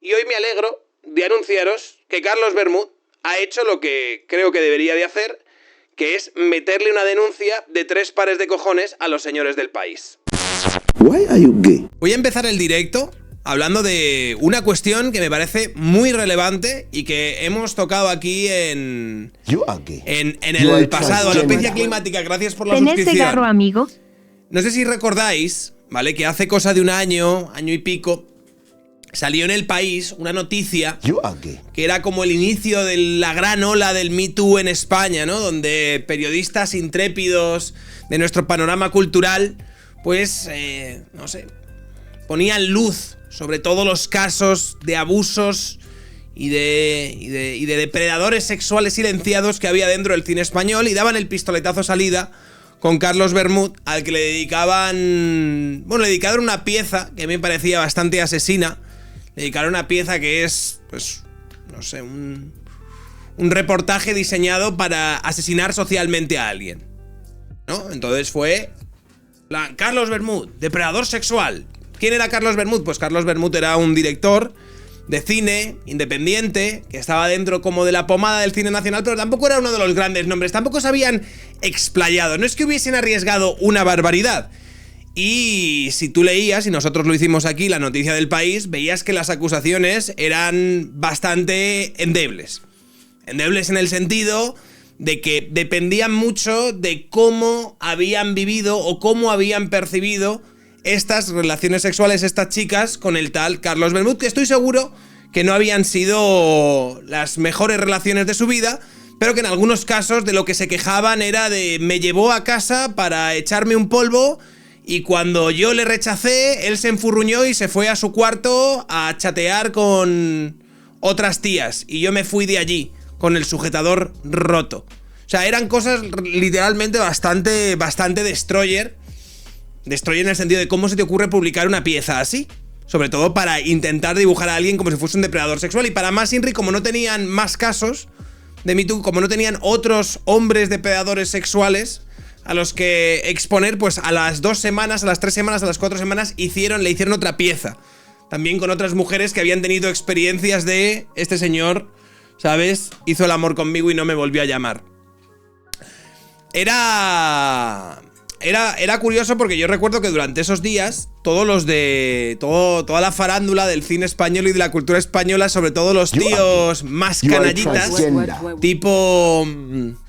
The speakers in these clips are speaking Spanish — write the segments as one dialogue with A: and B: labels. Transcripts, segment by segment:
A: Y hoy me alegro de anunciaros que Carlos Bermúdez ha hecho lo que creo que debería de hacer, que es meterle una denuncia de 3 pares de cojones a los señores del país.
B: Why are you gay?
A: Voy a empezar el directo hablando de una cuestión que me parece muy relevante y que hemos tocado aquí en el pasado. Alopecia climática, gracias por la suscripción.
C: ¿Tenés cigarro, amigo?
A: No sé si recordáis, ¿vale? Que hace cosa de un año y pico, salió en El País una noticia que era como el inicio de la gran ola del Me Too en España, ¿no? Donde periodistas intrépidos de nuestro panorama cultural, pues, no sé, ponían luz sobre todos los casos de abusos y de depredadores sexuales silenciados que había dentro del cine español, y daban el pistoletazo salida con Carlos Bermúdez, al que le dedicaban una pieza que me parecía bastante asesina. Le dedicaron una pieza que es, pues, no sé, un reportaje diseñado para asesinar socialmente a alguien, ¿no? Entonces fue Carlos Bermúdez, depredador sexual. ¿Quién era Carlos Bermúdez? Pues Carlos Bermúdez era un director de cine independiente que estaba dentro como de la pomada del cine nacional, pero tampoco era uno de los grandes nombres, tampoco se habían explayado, no es que hubiesen arriesgado una barbaridad. Y si tú leías, y nosotros lo hicimos aquí, la noticia del País, veías que las acusaciones eran bastante endebles. Endebles en el sentido de que dependían mucho de cómo habían vivido o cómo habían percibido estas relaciones sexuales estas chicas con el tal Carlos Bermúdez, que estoy seguro que no habían sido las mejores relaciones de su vida, pero que en algunos casos de lo que se quejaban era de: me llevó a casa para echarme un polvo y cuando yo le rechacé, él se enfurruñó y se fue a su cuarto a chatear con otras tías y yo me fui de allí con el sujetador roto. O sea, eran cosas literalmente bastante destroyer. Destroyer en el sentido de cómo se te ocurre publicar una pieza así. Sobre todo para intentar dibujar a alguien como si fuese un depredador sexual. Y para más Inri, como no tenían más casos de Me Too, como no tenían otros hombres depredadores sexuales a los que exponer, pues a las 2 semanas, a las 3 semanas, a las 4 semanas le hicieron otra pieza. También con otras mujeres que habían tenido experiencias de: este señor, ¿sabes?, hizo el amor conmigo y no me volvió a llamar. Era curioso porque yo recuerdo que durante esos días toda la farándula del cine español y de la cultura española, sobre todo los tíos más canallitas, tipo...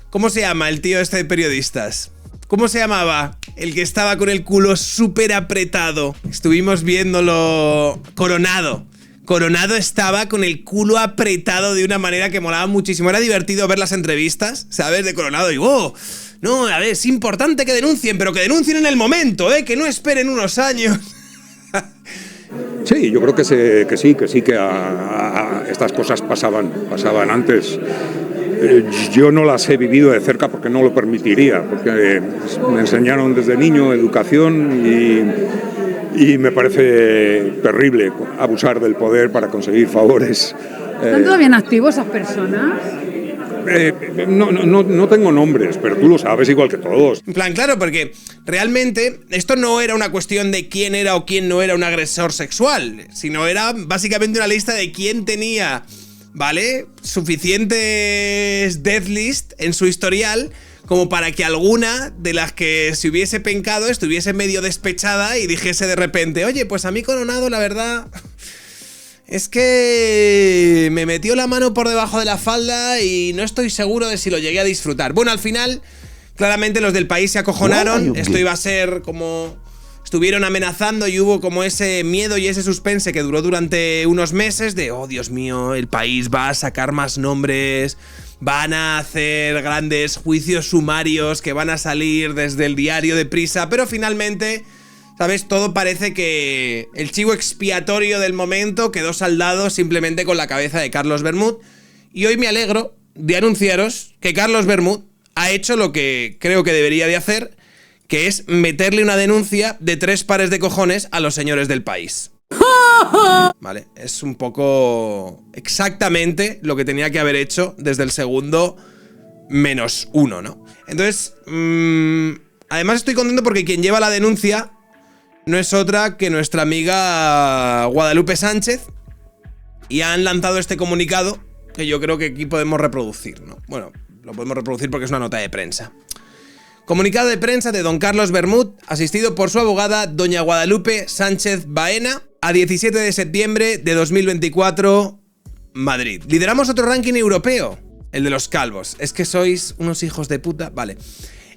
A: ¿Cómo se llama el tío este de periodistas? ¿Cómo se llamaba? El que estaba con el culo súper apretado. Estuvimos viéndolo. Coronado. Coronado estaba con el culo apretado de una manera que molaba muchísimo. Era divertido ver las entrevistas, ¿sabes? De Coronado y ¡oh! No, a ver, es importante que denuncien, pero que denuncien en el momento, que no esperen unos años.
D: Sí, yo creo que sí, que estas cosas pasaban antes. Yo no las he vivido de cerca porque no lo permitiría, porque me enseñaron desde niño educación y me parece terrible abusar del poder para conseguir favores.
E: ¿Están todavía en activo esas personas?
D: No tengo nombres, pero tú lo sabes igual que todos.
A: En plan, claro, porque realmente esto no era una cuestión de quién era o quién no era un agresor sexual, sino era básicamente una lista de quién tenía, ¿vale?, suficientes death list en su historial como para que alguna de las que se hubiese pencado estuviese medio despechada y dijese de repente: oye, pues a mí Coronado, la verdad, es que me metió la mano por debajo de la falda y no estoy seguro de si lo llegué a disfrutar. Bueno, al final, claramente los del País se acojonaron. Esto iba a ser como... Estuvieron amenazando y hubo como ese miedo y ese suspense que duró durante unos meses de: oh, Dios mío, el País va a sacar más nombres, van a hacer grandes juicios sumarios que van a salir desde el diario de Prisa. Pero finalmente, ¿sabes?, todo parece que el chivo expiatorio del momento quedó saldado simplemente con la cabeza de Carlos Bermúdez. Y hoy me alegro de anunciaros que Carlos Bermúdez ha hecho lo que creo que debería de hacer, que es meterle una denuncia de 3 pares de cojones a los señores del País. Vale, es un poco exactamente lo que tenía que haber hecho desde el segundo -1, ¿no? Entonces, además estoy contento porque quien lleva la denuncia no es otra que nuestra amiga Guadalupe Sánchez, y han lanzado este comunicado que yo creo que aquí podemos reproducir, ¿no? Bueno, lo podemos reproducir porque es una nota de prensa. Comunicado de prensa de don Carlos Bermud, asistido por su abogada, doña Guadalupe Sánchez Baena, a 17 de septiembre de 2024, Madrid. Lideramos otro ranking europeo, el de los calvos. Es que sois unos hijos de puta. Vale.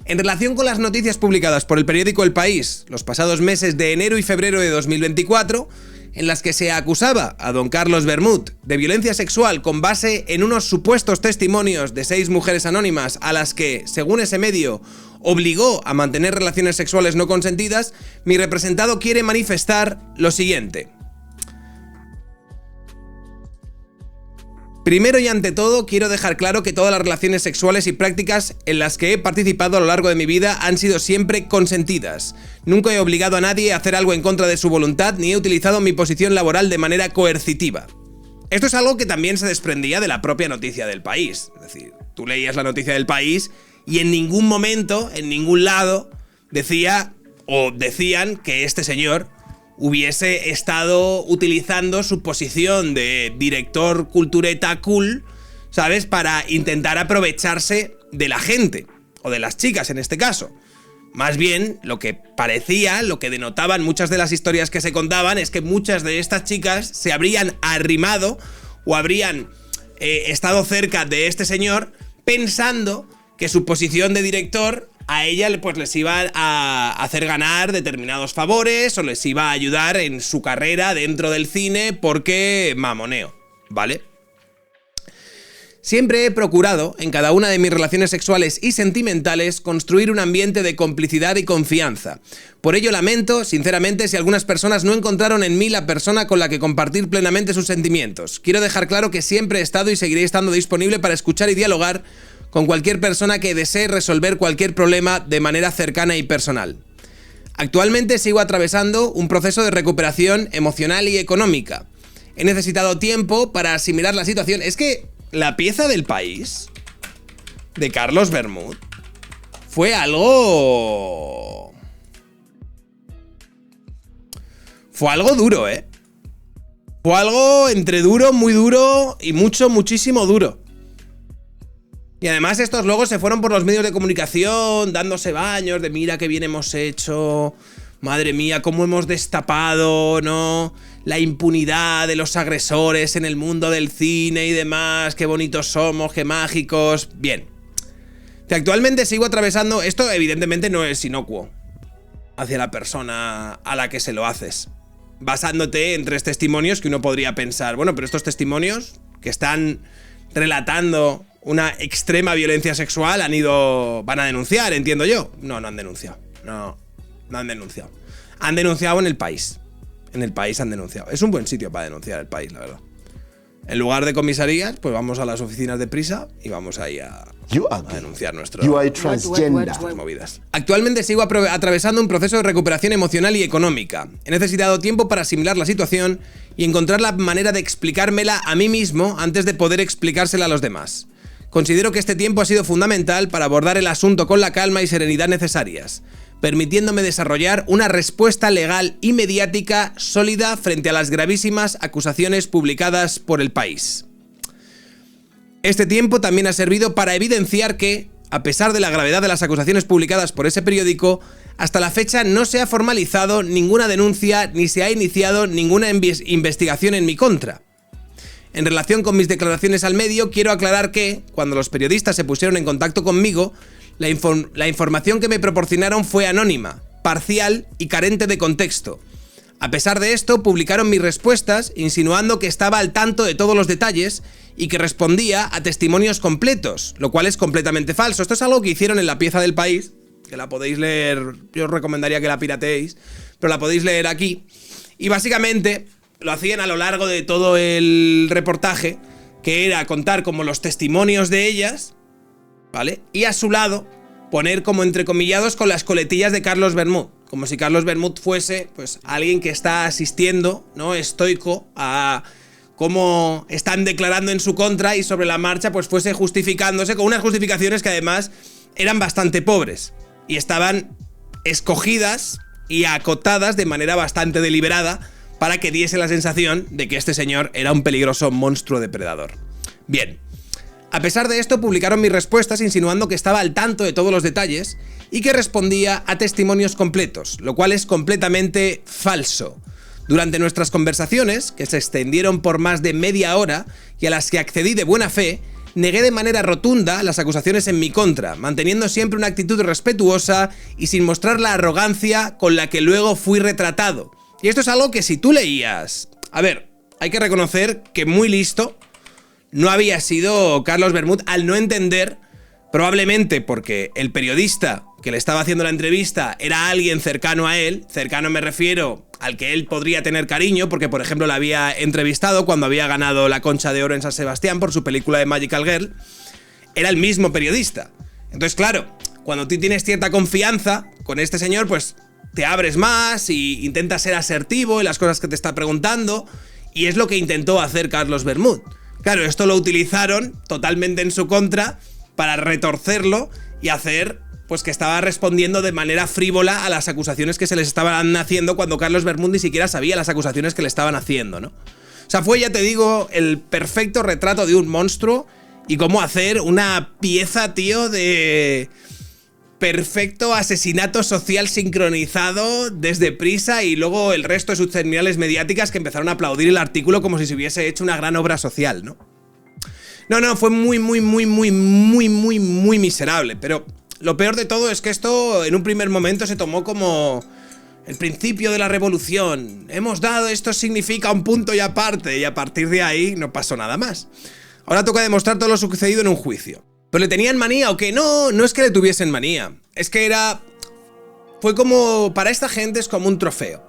A: En relación con las noticias publicadas por el periódico El País los pasados meses de enero y febrero de 2024, en las que se acusaba a don Carlos Bermud de violencia sexual con base en unos supuestos testimonios de 6 mujeres anónimas a las que, según ese medio, obligó a mantener relaciones sexuales no consentidas, mi representado quiere manifestar lo siguiente. Primero y ante todo, quiero dejar claro que todas las relaciones sexuales y prácticas en las que he participado a lo largo de mi vida han sido siempre consentidas. Nunca he obligado a nadie a hacer algo en contra de su voluntad, ni he utilizado mi posición laboral de manera coercitiva. Esto es algo que también se desprendía de la propia noticia del País. Es decir, tú leías la noticia del País y en ningún momento, en ningún lado, decían que este señor hubiese estado utilizando su posición de director cultureta cool, ¿sabes? Para intentar aprovecharse de la gente, o de las chicas en este caso. Más bien, lo que parecía, lo que denotaban muchas de las historias que se contaban, es que muchas de estas chicas se habrían arrimado o habrían estado cerca de este señor pensando que su posición de director a ella pues les iba a hacer ganar determinados favores o les iba a ayudar en su carrera dentro del cine porque mamoneo, ¿vale? Siempre he procurado, en cada una de mis relaciones sexuales y sentimentales, construir un ambiente de complicidad y confianza. Por ello lamento, sinceramente, si algunas personas no encontraron en mí la persona con la que compartir plenamente sus sentimientos. Quiero dejar claro que siempre he estado y seguiré estando disponible para escuchar y dialogar con cualquier persona que desee resolver cualquier problema de manera cercana y personal. Actualmente sigo atravesando un proceso de recuperación emocional y económica. He necesitado tiempo para asimilar la situación. Es que la pieza del País de Carlos Bermud fue algo duro, ¿eh? Fue algo entre duro, muy duro y muchísimo duro. Y además estos luego se fueron por los medios de comunicación dándose baños de mira qué bien hemos hecho, madre mía, cómo hemos destapado, ¿no? La impunidad de los agresores en el mundo del cine y demás, qué bonitos somos, qué mágicos. Bien. Actualmente sigo atravesando... Esto evidentemente no es inocuo hacia la persona a la que se lo haces, basándote en 3 testimonios que uno podría pensar, bueno, pero estos testimonios que están relatando una extrema violencia sexual van a denunciar, entiendo yo. No han denunciado. No han denunciado. Han denunciado en El País. En El País han denunciado. Es un buen sitio para denunciar El País, la verdad. En lugar de comisarías, pues vamos a las oficinas de Prisa y vamos ahí a denunciar nuestras movidas. Actualmente sigo atravesando un proceso de recuperación emocional y económica. He necesitado tiempo para asimilar la situación y encontrar la manera de explicármela a mí mismo antes de poder explicársela a los demás. Considero que este tiempo ha sido fundamental para abordar el asunto con la calma y serenidad necesarias, permitiéndome desarrollar una respuesta legal y mediática sólida frente a las gravísimas acusaciones publicadas por El País. Este tiempo también ha servido para evidenciar que, a pesar de la gravedad de las acusaciones publicadas por ese periódico, hasta la fecha no se ha formalizado ninguna denuncia ni se ha iniciado ninguna investigación en mi contra. En relación con mis declaraciones al medio, quiero aclarar que, cuando los periodistas se pusieron en contacto conmigo, la información que me proporcionaron fue anónima, parcial y carente de contexto. A pesar de esto, publicaron mis respuestas insinuando que estaba al tanto de todos los detalles y que respondía a testimonios completos, lo cual es completamente falso. Esto es algo que hicieron en la pieza del País, que la podéis leer, yo os recomendaría que la pirateéis, pero la podéis leer aquí. Y básicamente lo hacían a lo largo de todo el reportaje, que era contar como los testimonios de ellas, ¿vale? Y a su lado poner como entrecomillados con las coletillas de Carlos Bermud, como si Carlos Bermud fuese pues alguien que está asistiendo, ¿no? Estoico a cómo están declarando en su contra y sobre la marcha pues fuese justificándose con unas justificaciones que además eran bastante pobres y estaban escogidas y acotadas de manera bastante deliberada para que diese la sensación de que este señor era un peligroso monstruo depredador. Bien, a pesar de esto publicaron mis respuestas insinuando que estaba al tanto de todos los detalles y que respondía a testimonios completos, lo cual es completamente falso. Durante nuestras conversaciones, que se extendieron por más de media hora y a las que accedí de buena fe, negué de manera rotunda las acusaciones en mi contra, manteniendo siempre una actitud respetuosa y sin mostrar la arrogancia con la que luego fui retratado. Y esto es algo que si tú leías... A ver, hay que reconocer que muy listo no había sido Carlos Bermud al no entender, probablemente porque el periodista que le estaba haciendo la entrevista era alguien cercano a él, cercano me refiero al que él podría tener cariño, porque por ejemplo la había entrevistado cuando había ganado la Concha de Oro en San Sebastián por su película de Magical Girl, era el mismo periodista. Entonces claro, cuando tú tienes cierta confianza con este señor, pues te abres más y intentas ser asertivo en las cosas que te está preguntando, y es lo que intentó hacer Carlos Bermud. Claro, esto lo utilizaron totalmente en su contra para retorcerlo y hacer pues que estaba respondiendo de manera frívola a las acusaciones que se les estaban haciendo cuando Carlos Bermud ni siquiera sabía las acusaciones que le estaban haciendo, ¿no? O sea, fue, ya te digo, el perfecto retrato de un monstruo y cómo hacer una pieza, tío, de perfecto asesinato social sincronizado desde Prisa y luego el resto de sus terminales mediáticas que empezaron a aplaudir el artículo como si se hubiese hecho una gran obra social, ¿no? No, fue muy miserable, pero lo peor de todo es que esto en un primer momento se tomó como el principio de la revolución. Hemos dado, esto significa un punto y aparte, y a partir de ahí no pasó nada más. Ahora toca demostrar todo lo sucedido en un juicio. ¿Pero le tenían manía o qué? No, no es que le tuviesen manía. Es que fue como, para esta gente es como un trofeo.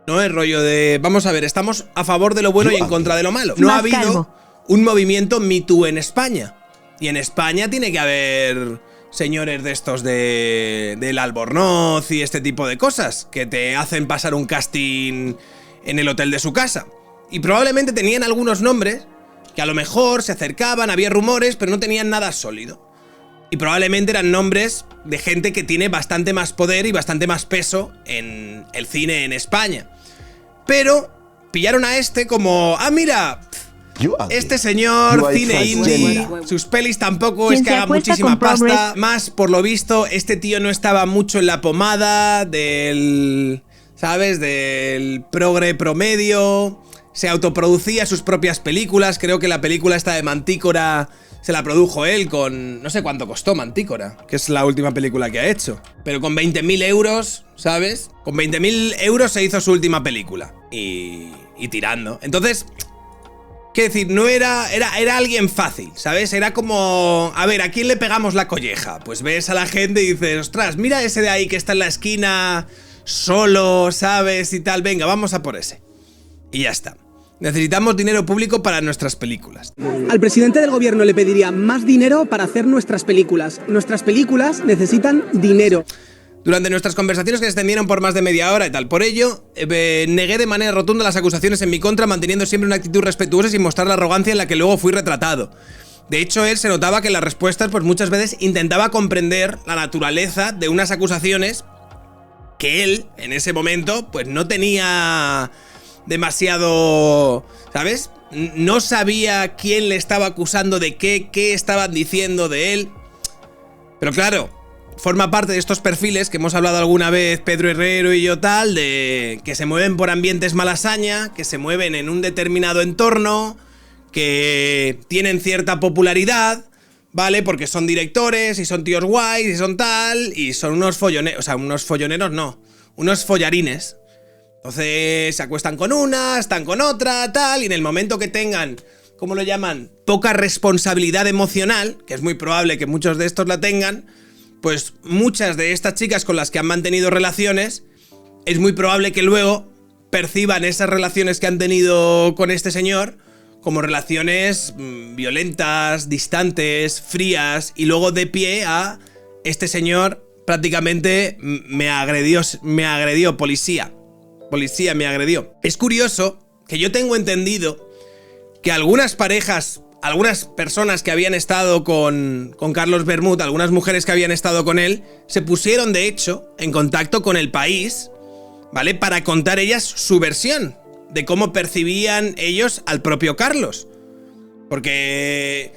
A: No es rollo de, vamos a ver, estamos a favor de lo bueno y en contra de lo malo. No ha habido un movimiento Me Too en España. Y en España tiene que haber señores de estos del Albornoz y este tipo de cosas que te hacen pasar un casting en el hotel de su casa. Y probablemente tenían algunos nombres que a lo mejor se acercaban, había rumores, pero no tenían nada sólido. Y probablemente eran nombres de gente que tiene bastante más poder y bastante más peso en el cine en España. Pero pillaron a este como, ah, mira, este señor, cine indie, sus pelis tampoco es que haga muchísima pasta. Más, por lo visto, este tío no estaba mucho en la pomada del, ¿sabes? Del progre promedio. Se autoproducía sus propias películas. Creo que la película esta de Mantícora se la produjo él con... No sé cuánto costó Mantícora, que es la última película que ha hecho. Pero con 20.000 euros, ¿sabes? Con 20.000 euros se hizo su última película. Y tirando. Entonces, quiero decir, no era alguien fácil, ¿sabes? Era como... A ver, ¿a quién le pegamos la colleja? Pues ves a la gente y dices, ostras, mira ese de ahí que está en la esquina solo, ¿sabes? Y tal, venga, vamos a por ese. Y ya está. Necesitamos dinero público para nuestras películas.
C: Al presidente del gobierno le pediría más dinero para hacer nuestras películas. Nuestras películas necesitan dinero.
A: Durante nuestras conversaciones que se extendieron por más de media hora y tal, por ello, negué de manera rotunda las acusaciones en mi contra, manteniendo siempre una actitud respetuosa sin mostrar la arrogancia en la que luego fui retratado. De hecho, él se notaba que en las respuestas, pues muchas veces intentaba comprender la naturaleza de unas acusaciones que él, en ese momento, pues no tenía demasiado, ¿sabes? No sabía quién le estaba acusando de qué estaban diciendo de él. Pero claro, forma parte de estos perfiles que hemos hablado alguna vez Pedro Herrero y yo tal, de que se mueven por ambientes malasaña, que se mueven en un determinado entorno, que tienen cierta popularidad, ¿vale? Porque son directores y son tíos guays y son tal, y son unos folloneros, o sea, unos folloneros no, unos follarines. Entonces se acuestan con una, están con otra, tal, y en el momento que tengan, ¿cómo lo llaman? Poca responsabilidad emocional, que es muy probable que muchos de estos la tengan, pues muchas de estas chicas con las que han mantenido relaciones, es muy probable que luego perciban esas relaciones que han tenido con este señor como relaciones violentas, distantes, frías, y luego de pie a este señor prácticamente me agredió, policía me agredió. Es curioso que yo tengo entendido que algunas parejas, algunas personas que habían estado con Carlos Bermud, algunas mujeres que habían estado con él, se pusieron de hecho en contacto con El País, ¿vale? Para contar ellas su versión de cómo percibían ellos al propio Carlos. Porque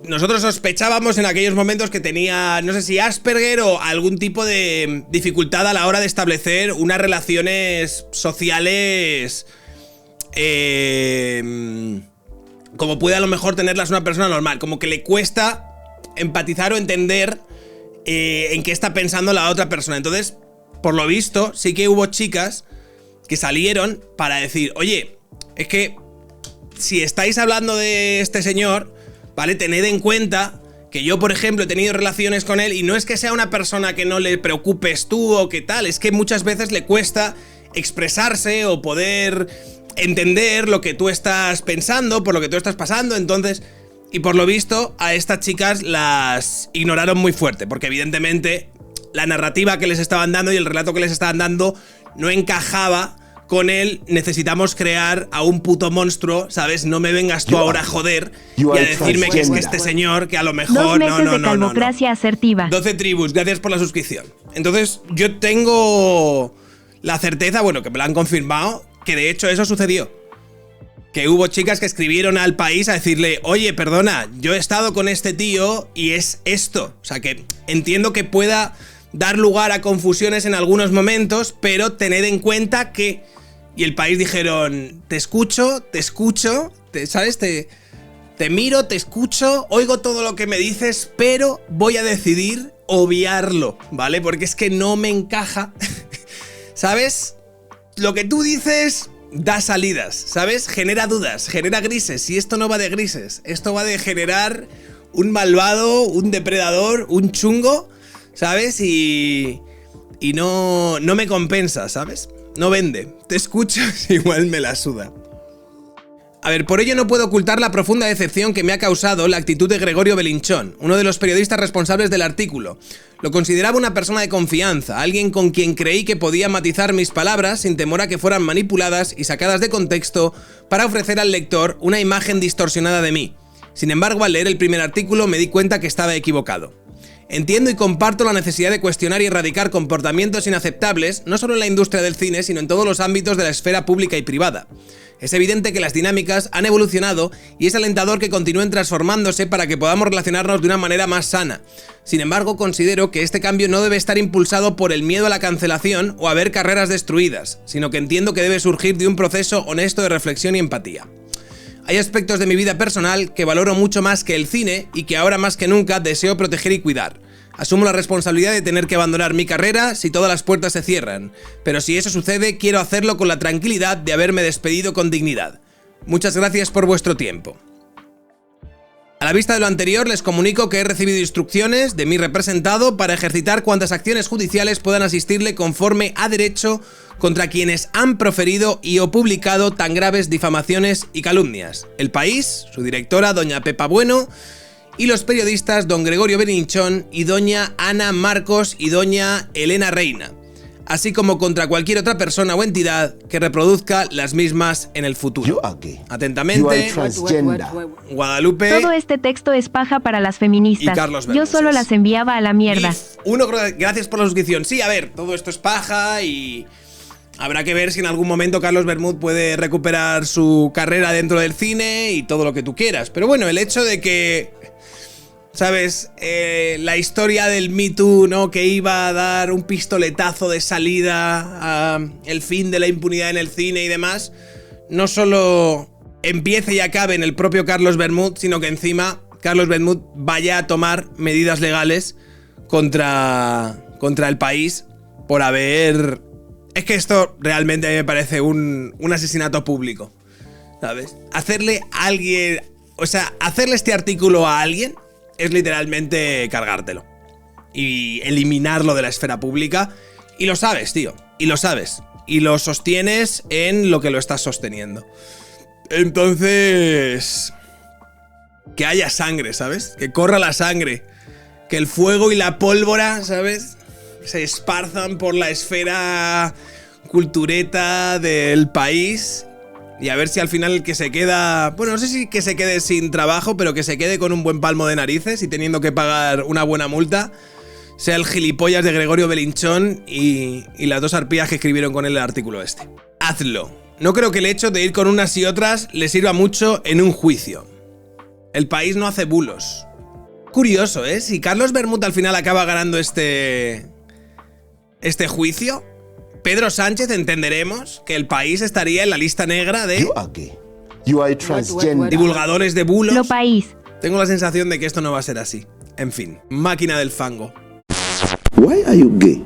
A: nosotros sospechábamos en aquellos momentos que tenía, no sé si Asperger o algún tipo de dificultad a la hora de establecer unas relaciones sociales como puede a lo mejor tenerlas una persona normal. Como que le cuesta empatizar o entender en qué está pensando la otra persona. Entonces, por lo visto, sí que hubo chicas que salieron para decir, oye, es que si estáis hablando de este señor, ¿vale? Tened en cuenta que yo, por ejemplo, he tenido relaciones con él y no es que sea una persona que no le preocupes tú o qué tal, es que muchas veces le cuesta expresarse o poder entender lo que tú estás pensando, por lo que tú estás pasando, entonces... Y por lo visto, a estas chicas las ignoraron muy fuerte, porque evidentemente la narrativa que les estaban dando y el relato que les estaban dando no encajaba con él. Necesitamos crear a un puto monstruo, ¿sabes? No me vengas tú ahora a joder y a decirme que es que este señor, que a lo mejor...
F: 2 meses de calvocracia asertiva.
A: 12 tribus, gracias por la suscripción. Entonces, yo tengo la certeza, bueno, que me lo han confirmado, que de hecho eso sucedió. Que hubo chicas que escribieron al País a decirle, oye, perdona, yo he estado con este tío y es esto. O sea, que entiendo que pueda dar lugar a confusiones en algunos momentos, pero tened en cuenta que... Y el País dijeron, te escucho, ¿sabes? Te miro, te escucho, oigo todo lo que me dices, pero voy a decidir obviarlo, ¿vale? Porque es que no me encaja, ¿sabes? Lo que tú dices da salidas, ¿sabes? Genera dudas, genera grises, y esto no va de grises, esto va de generar un malvado, un depredador, un chungo, ¿sabes? Y no me compensa, ¿sabes? No vende. Te escucho, igual me la suda. A ver, por ello no puedo ocultar la profunda decepción que me ha causado la actitud de Gregorio Belinchón, uno de los periodistas responsables del artículo. Lo consideraba una persona de confianza, alguien con quien creí que podía matizar mis palabras sin temor a que fueran manipuladas y sacadas de contexto para ofrecer al lector una imagen distorsionada de mí. Sin embargo, al leer el primer artículo me di cuenta que estaba equivocado. Entiendo y comparto la necesidad de cuestionar y erradicar comportamientos inaceptables, no solo en la industria del cine, sino en todos los ámbitos de la esfera pública y privada. Es evidente que las dinámicas han evolucionado y es alentador que continúen transformándose para que podamos relacionarnos de una manera más sana. Sin embargo, considero que este cambio no debe estar impulsado por el miedo a la cancelación o a ver carreras destruidas, sino que entiendo que debe surgir de un proceso honesto de reflexión y empatía. Hay aspectos de mi vida personal que valoro mucho más que el cine y que ahora más que nunca deseo proteger y cuidar. Asumo la responsabilidad de tener que abandonar mi carrera si todas las puertas se cierran, pero si eso sucede, quiero hacerlo con la tranquilidad de haberme despedido con dignidad. Muchas gracias por vuestro tiempo. A la vista de lo anterior, les comunico que he recibido instrucciones de mi representado para ejercitar cuantas acciones judiciales puedan asistirle conforme a derecho contra quienes han proferido y o publicado tan graves difamaciones y calumnias. El País, su directora, doña Pepa Bueno, y los periodistas don Gregorio Belinchón y doña Ana Marcos y doña Elena Reina, así como contra cualquier otra persona o entidad que reproduzca las mismas en el futuro. Atentamente, Guadalupe.
F: Todo este texto es paja para las feministas.
A: Y Carlos
F: Yo solo las enviaba a la mierda.
A: Gracias por la suscripción. Sí, a ver, todo esto es paja y habrá que ver si en algún momento Carlos Bermúdez puede recuperar su carrera dentro del cine y todo lo que tú quieras. Pero bueno, el hecho de que, ¿sabes? La historia del Me Too, ¿no? Que iba a dar un pistoletazo de salida a el fin de la impunidad en el cine y demás, no solo empiece y acabe en el propio Carlos Bermúdez, sino que encima Carlos Bermúdez vaya a tomar medidas legales contra el País por haber... Es que esto realmente a mí me parece un asesinato público, ¿sabes? Hacerle a alguien... O sea, hacerle este artículo a alguien es literalmente cargártelo y eliminarlo de la esfera pública. Y lo sabes, tío. Y lo sabes. Y lo sostienes en lo que lo estás sosteniendo. Entonces... que haya sangre, ¿sabes? Que corra la sangre. Que el fuego y la pólvora, ¿sabes? Se esparzan por la esfera cultureta del País. Y a ver si al final el que se queda... Bueno, no sé si que se quede sin trabajo, pero que se quede con un buen palmo de narices y teniendo que pagar una buena multa, sea el gilipollas de Gregorio Belinchón y las dos arpías que escribieron con él el artículo este. Hazlo. no creo que el hecho de ir con unas y otras le sirva mucho en un juicio. El país no hace bulos. Curioso, ¿eh? Si Carlos Bermud al final acaba ganando este juicio, Pedro Sánchez entenderemos que el país estaría en la lista negra de divulgadores de bulos.
F: Lo país.
A: Tengo la sensación de que esto no va a ser así. En fin, máquina del fango.
B: Why are you gay?